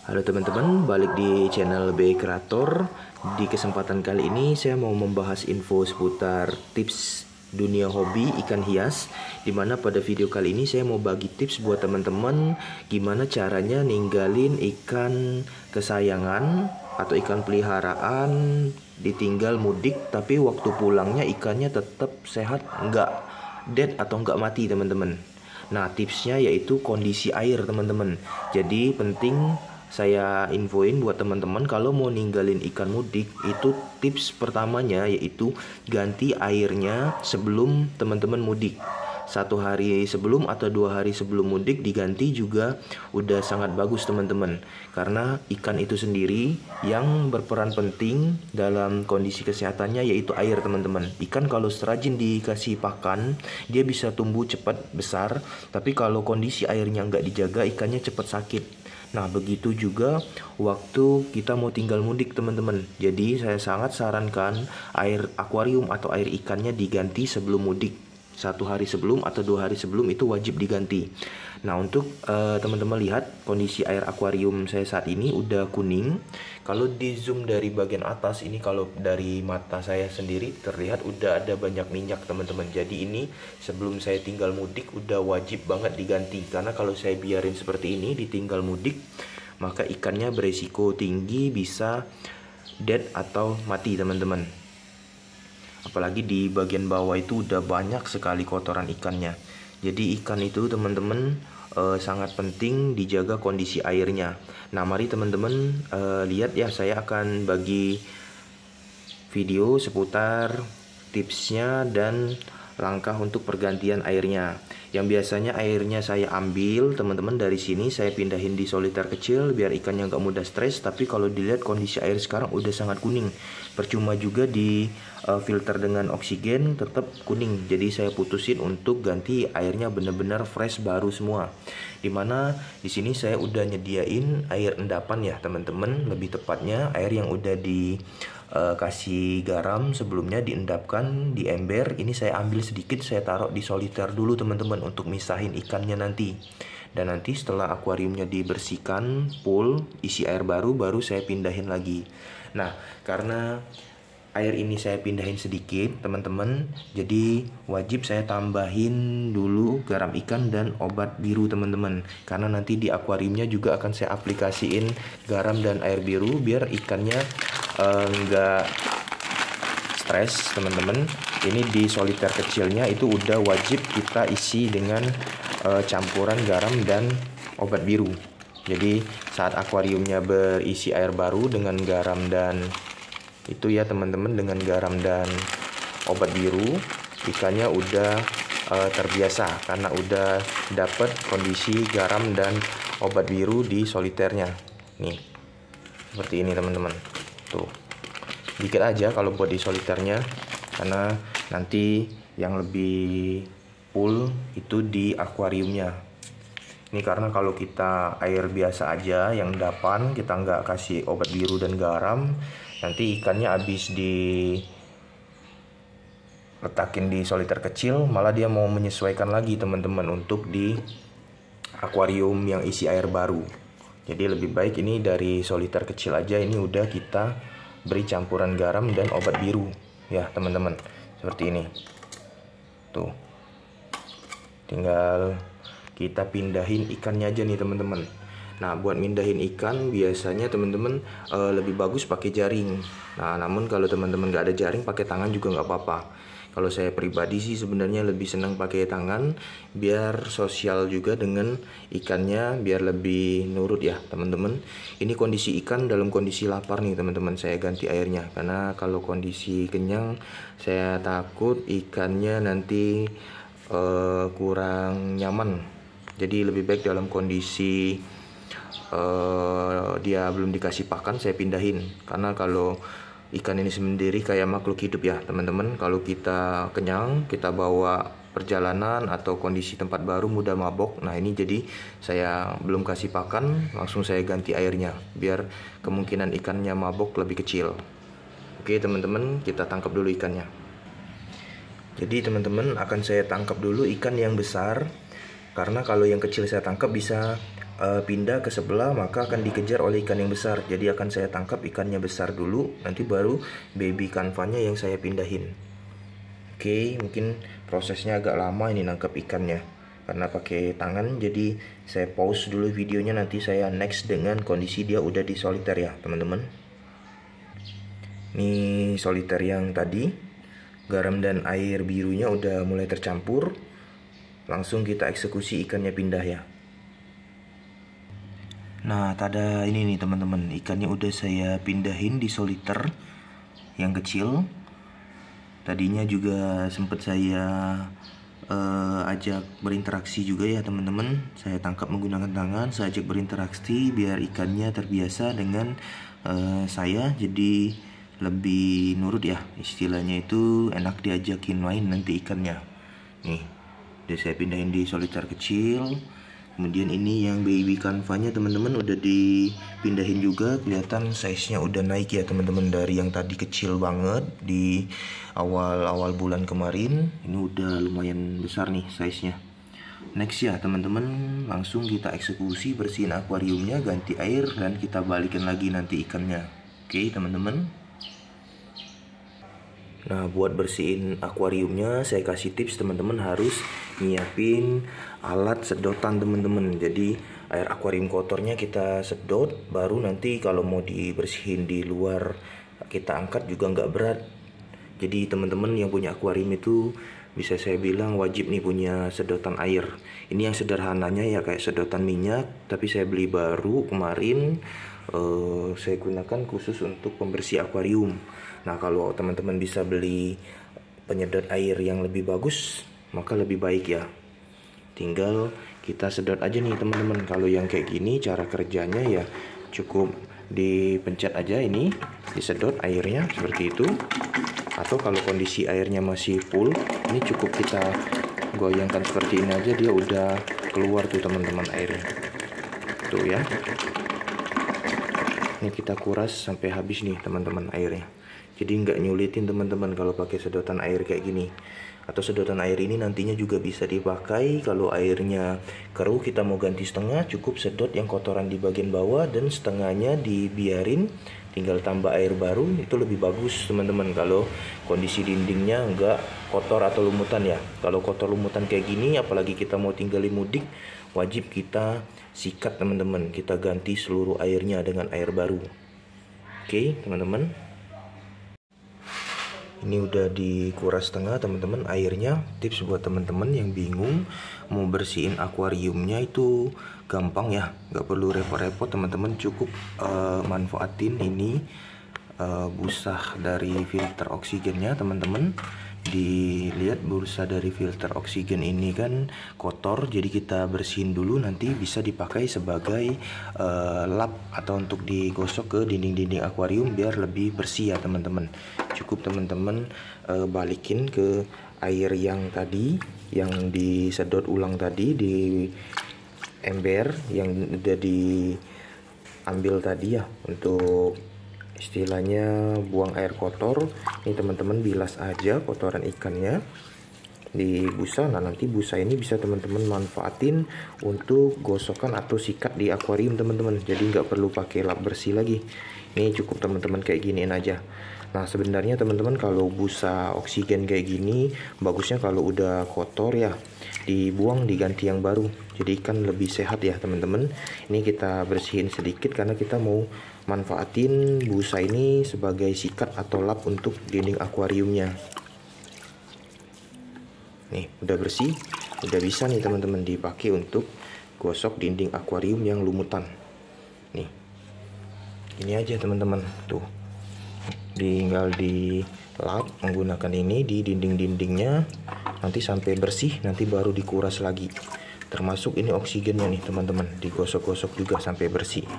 Halo teman-teman, balik di channel B Kreator. Di kesempatan kali ini saya mau membahas info seputar tips dunia hobi ikan hias, dimana pada video kali ini saya mau bagi tips buat teman-teman gimana caranya ninggalin ikan kesayangan atau ikan peliharaan ditinggal mudik, tapi waktu pulangnya ikannya tetap sehat, nggak dead atau nggak mati teman-teman. Nah, tipsnya yaitu kondisi air teman-teman. Jadi penting saya infoin buat teman-teman kalau mau ninggalin ikan mudik, itu tips pertamanya yaitu ganti airnya sebelum teman-teman mudik. 1 hari sebelum atau 2 hari sebelum mudik diganti juga udah sangat bagus teman-teman, karena ikan itu sendiri yang berperan penting dalam kondisi kesehatannya yaitu air teman-teman. Ikan kalau serajin dikasih pakan dia bisa tumbuh cepat besar, tapi kalau kondisi airnya nggak dijaga ikannya cepat sakit. Nah, begitu juga waktu kita mau tinggal mudik teman-teman. Jadi saya sangat sarankan air akuarium atau air ikannya diganti sebelum mudik. 1 hari sebelum atau 2 hari sebelum itu wajib diganti. Nah, untuk teman-teman lihat kondisi air akuarium saya saat ini udah kuning. Kalau di zoom dari bagian atas ini, kalau dari mata saya sendiri terlihat udah ada banyak minyak teman-teman. Jadi ini sebelum saya tinggal mudik udah wajib banget diganti, karena kalau saya biarin seperti ini ditinggal mudik maka ikannya beresiko tinggi bisa dead atau mati teman-teman. Apalagi di bagian bawah itu udah banyak sekali kotoran ikannya. Jadi ikan itu teman-teman sangat penting dijaga kondisi airnya. Nah, mari teman-teman lihat ya, saya akan bagi video seputar tipsnya dan langkah untuk pergantian airnya. Yang biasanya airnya saya ambil teman-teman dari sini, saya pindahin di soliter kecil biar ikannya nggak mudah stres. Tapi kalau dilihat kondisi air sekarang udah sangat kuning, percuma juga di filter dengan oksigen tetap kuning. Jadi saya putusin untuk ganti airnya benar-benar fresh baru semua. Dimana di sini saya udah nyediain air endapan ya teman-teman, lebih tepatnya air yang udah kasih garam sebelumnya, diendapkan di ember. Ini saya ambil sedikit, saya taruh di soliter dulu teman-teman untuk misahin ikannya nanti. Dan nanti setelah akuariumnya dibersihkan full isi air baru saya pindahin lagi. Nah, karena air ini saya pindahin sedikit teman-teman, jadi wajib saya tambahin dulu garam ikan dan obat biru teman-teman, karena nanti di akuariumnya juga akan saya aplikasiin garam dan air biru biar ikannya nggak stres teman-teman. Ini di soliter kecilnya itu udah wajib kita isi dengan campuran garam dan obat biru. Jadi saat akuariumnya berisi air baru dengan garam dan itu ya teman-teman, dengan garam dan obat biru, ikannya udah terbiasa karena udah dapet kondisi garam dan obat biru di soliternya. Nih, seperti ini teman-teman. Tuh, dikit aja kalau buat di soliternya, karena nanti yang lebih full itu di akuariumnya. Ini karena kalau kita air biasa aja yang endapan, kita nggak kasih obat biru dan garam, nanti ikannya habis letakin di soliter kecil malah dia mau menyesuaikan lagi teman-teman untuk di akuarium yang isi air baru. Jadi lebih baik ini dari soliter kecil aja, ini udah kita beri campuran garam dan obat biru ya teman-teman, seperti ini. Tuh, tinggal kita pindahin ikannya aja nih teman-teman. Nah, buat mindahin ikan biasanya teman-teman lebih bagus pakai jaring. Nah, namun kalau teman-teman nggak ada jaring, pakai tangan juga nggak apa-apa. Kalau saya pribadi sih sebenarnya lebih senang pakai tangan, biar sosial juga dengan ikannya, biar lebih nurut ya teman-teman. Ini kondisi ikan dalam kondisi lapar nih teman-teman, saya ganti airnya. Karena kalau kondisi kenyang, saya takut ikannya nanti kurang nyaman. Jadi lebih baik dalam kondisi dia belum dikasih pakan saya pindahin, karena kalau ikan ini sendiri kayak makhluk hidup ya teman-teman. Kalau kita kenyang, kita bawa perjalanan atau kondisi tempat baru mudah mabok. Nah, ini jadi saya belum kasih pakan, langsung saya ganti airnya biar kemungkinan ikannya mabok lebih kecil. Oke teman-teman, kita tangkap dulu ikannya. Jadi teman-teman akan saya tangkap dulu ikan yang besar, karena kalau yang kecil saya tangkap bisa pindah ke sebelah, maka akan dikejar oleh ikan yang besar. Jadi akan saya tangkap ikannya besar dulu, nanti baru baby kanvanya yang saya pindahin. Oke, mungkin prosesnya agak lama ini nangkap ikannya karena pakai tangan. Jadi saya pause dulu videonya, nanti saya next dengan kondisi dia udah di soliter ya teman-teman. Ini soliter yang tadi, garam dan air birunya udah mulai tercampur. Langsung kita eksekusi ikannya pindah ya. Nah, tada ini nih teman-teman, ikannya udah saya pindahin di soliter yang kecil. Tadinya juga sempat saya ajak berinteraksi juga ya teman-teman. Saya tangkap menggunakan tangan, saya ajak berinteraksi biar ikannya terbiasa dengan saya, jadi lebih nurut ya, istilahnya itu enak diajakin main nanti ikannya. Nih, udah saya pindahin di soliter kecil. Kemudian ini yang baby kanvanya teman-teman udah dipindahin juga, kelihatan size-nya udah naik ya teman-teman, dari yang tadi kecil banget di awal-awal bulan kemarin, ini udah lumayan besar nih size-nya. Next ya teman-teman, langsung kita eksekusi, bersihin akuariumnya, ganti air, dan kita balikin lagi nanti ikannya. Oke teman-teman. Nah, buat bersihin akuariumnya saya kasih tips teman-teman, harus nyiapin alat sedotan teman-teman. Jadi air akuarium kotornya kita sedot, baru nanti kalau mau dibersihin di luar kita angkat juga nggak berat. Jadi teman-teman yang punya akuarium itu bisa saya bilang wajib nih punya sedotan air. Ini yang sederhananya ya kayak sedotan minyak, tapi saya beli baru kemarin. Saya gunakan khusus untuk pembersih akuarium. Nah, kalau teman-teman bisa beli penyedot air yang lebih bagus, maka lebih baik ya. Tinggal kita sedot aja nih teman-teman. Kalau yang kayak gini cara kerjanya ya cukup dipencet aja, ini disedot airnya seperti itu. Atau kalau kondisi airnya masih full, ini cukup kita goyangkan seperti ini aja, dia udah keluar tuh teman-teman airnya. Tuh ya. Ini kita kuras sampai habis nih teman-teman airnya. Jadi nggak nyulitin teman-teman kalau pakai sedotan air kayak gini. Atau sedotan air ini nantinya juga bisa dipakai kalau airnya keruh, kita mau ganti setengah, cukup sedot yang kotoran di bagian bawah dan setengahnya dibiarin, tinggal tambah air baru. Itu lebih bagus teman-teman kalau kondisi dindingnya nggak kotor atau lumutan ya. Kalau kotor lumutan kayak gini, apalagi kita mau tinggali mudik, wajib kita sikat teman-teman, kita ganti seluruh airnya dengan air baru. Oke teman-teman, ini udah dikuras setengah teman-teman airnya. Tips buat teman-teman yang bingung mau bersihin akuariumnya itu gampang ya, nggak perlu repot-repot teman-teman. Cukup manfaatin ini busa dari filter oksigennya teman-teman. Dilihat busa dari filter oksigen ini kan kotor, jadi kita bersihin dulu, nanti bisa dipakai sebagai lap atau untuk digosok ke dinding-dinding akuarium biar lebih bersih ya teman-teman. Cukup teman-teman balikin ke air yang tadi, yang disedot ulang tadi di ember yang udah diambil tadi ya, untuk istilahnya buang air kotor. Ini teman-teman bilas aja kotoran ikannya di busa. Nah, nanti busa ini bisa teman-teman manfaatin untuk gosokan atau sikat di akuarium teman-teman. Jadi nggak perlu pakai lap bersih lagi. Ini cukup teman-teman kayak giniin aja. Nah, sebenarnya teman-teman kalau busa oksigen kayak gini bagusnya kalau udah kotor ya dibuang, diganti yang baru. Jadi ikan lebih sehat ya teman-teman. Ini kita bersihin sedikit karena kita mau manfaatin busa ini sebagai sikat atau lap untuk dinding akuariumnya. Nih udah bersih, udah bisa nih teman-teman dipakai untuk gosok dinding akuarium yang lumutan. Nih, ini aja teman-teman, tuh tinggal di lap menggunakan ini di dinding-dindingnya, nanti sampai bersih, nanti baru dikuras lagi. Termasuk ini oksigennya nih teman-teman, digosok-gosok juga sampai bersih.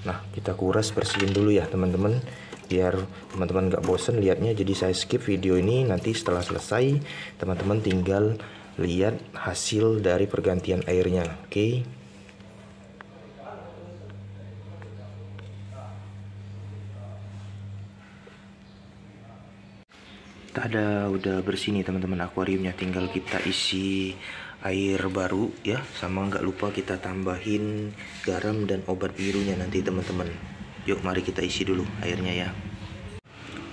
Nah, kita kuras, bersihin dulu ya teman-teman, biar teman-teman nggak bosen lihatnya. Jadi saya skip video ini, nanti setelah selesai teman-teman tinggal lihat hasil dari pergantian airnya. Oke. Tada, udah bersih nih teman-teman akuariumnya, tinggal kita isi air baru ya, sama nggak lupa kita tambahin garam dan obat birunya nanti teman-teman. Yuk mari kita isi dulu airnya ya.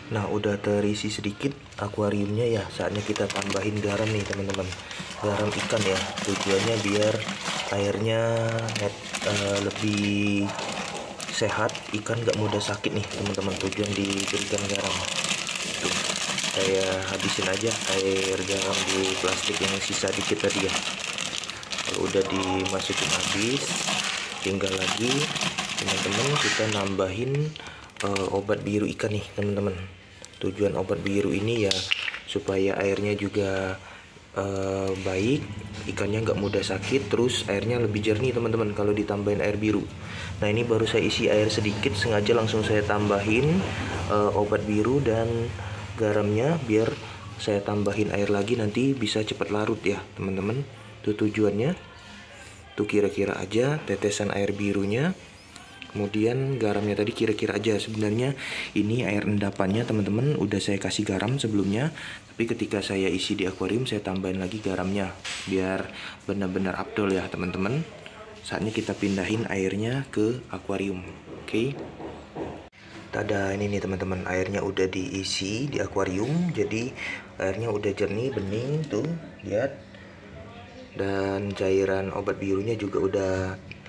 Nah udah terisi sedikit akuariumnya ya, saatnya kita tambahin garam nih teman-teman. Garam ikan ya, tujuannya biar airnya lebih sehat, ikan nggak mudah sakit nih teman-teman. Tujuan diberikan garam. Tuh, saya habisin aja air garam di plastik yang sisa dikit tadi ya. Kalau udah dimasukin habis, tinggal lagi teman-teman kita nambahin obat biru ikan nih teman-teman. Tujuan obat biru ini ya supaya airnya juga baik, ikannya nggak mudah sakit, terus airnya lebih jernih teman-teman kalau ditambahin air biru. Nah ini baru saya isi air sedikit, sengaja langsung saya tambahin obat biru dan garamnya biar saya tambahin air lagi nanti bisa cepat larut ya teman-teman. Itu tujuannya. Tuh kira-kira aja tetesan air birunya. Kemudian garamnya tadi kira-kira aja. Sebenarnya ini air endapannya teman-teman udah saya kasih garam sebelumnya, tapi ketika saya isi di akuarium saya tambahin lagi garamnya biar benar-benar afdol ya teman-teman. Saatnya kita pindahin airnya ke akuarium. Oke. Tada, ini nih teman-teman, airnya udah diisi di akuarium. Jadi airnya udah jernih, bening tuh, lihat. Dan cairan obat birunya juga udah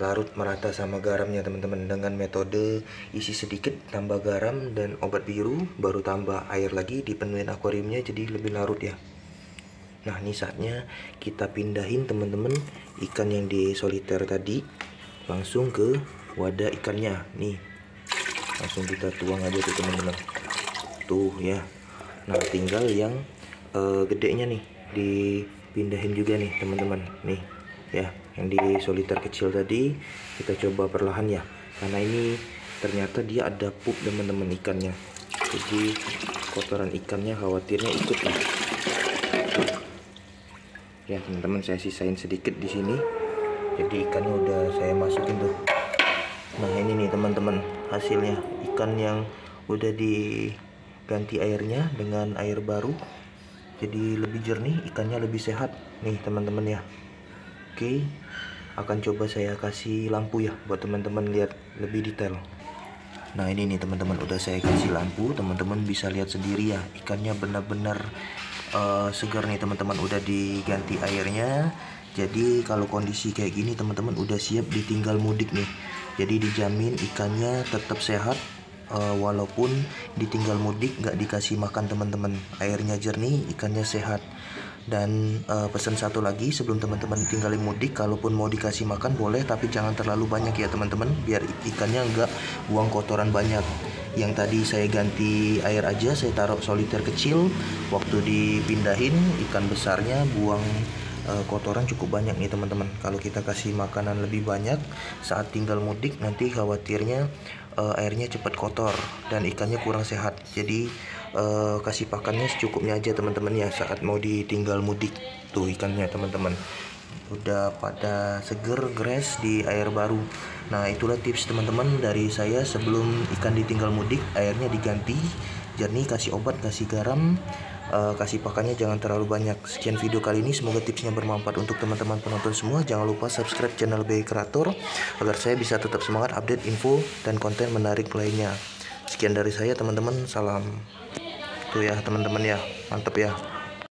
larut merata sama garamnya teman-teman. Dengan metode isi sedikit tambah garam dan obat biru, baru tambah air lagi, dipenuhin akuariumnya jadi lebih larut ya. Nah ini saatnya kita pindahin teman-teman ikan yang di soliter tadi langsung ke wadah ikannya. Nih langsung kita tuang aja tuh teman-teman. Tuh ya. Nah tinggal yang gedenya nih dipindahin juga nih teman-teman. Nih ya, yang di soliter kecil tadi kita coba perlahan ya, karena ini ternyata dia ada pup teman-teman ikannya, jadi kotoran ikannya khawatirnya ikut nih. Ya teman-teman, saya sisain sedikit di sini, jadi ikannya udah saya masukin tuh. Nah ini nih teman-teman hasilnya, ikan yang udah diganti airnya dengan air baru, jadi lebih jernih, ikannya lebih sehat nih teman-teman ya. Oke, akan coba saya kasih lampu ya buat teman-teman lihat lebih detail. Nah ini nih teman-teman, udah saya kasih lampu, teman-teman bisa lihat sendiri ya, ikannya benar-benar segar nih teman-teman, udah diganti airnya. Jadi kalau kondisi kayak gini teman-teman udah siap ditinggal mudik nih. Jadi dijamin ikannya tetap sehat walaupun ditinggal mudik, nggak dikasih makan teman-teman. Airnya jernih, ikannya sehat. Dan pesan satu lagi sebelum teman-teman tinggalin mudik, kalaupun mau dikasih makan boleh, tapi jangan terlalu banyak ya teman-teman, biar ikannya nggak buang kotoran banyak. Yang tadi saya ganti air aja, saya taruh soliter kecil, waktu dipindahin ikan besarnya buang kotoran cukup banyak nih teman-teman. Kalau kita kasih makanan lebih banyak saat tinggal mudik, nanti khawatirnya airnya cepat kotor dan ikannya kurang sehat. Jadi kasih pakannya secukupnya aja teman-teman ya saat mau ditinggal mudik. Tuh ikannya teman-teman udah pada seger, gres di air baru. Nah itulah tips teman-teman dari saya sebelum ikan ditinggal mudik, airnya diganti jernih, kasih obat, kasih garam, kasih pakannya jangan terlalu banyak. Sekian video kali ini, semoga tipsnya bermanfaat untuk teman-teman penonton semua. Jangan lupa subscribe channel BI Kreator agar saya bisa tetap semangat update info dan konten menarik lainnya. Sekian dari saya teman-teman, salam. Tuh ya teman-teman ya, mantap ya.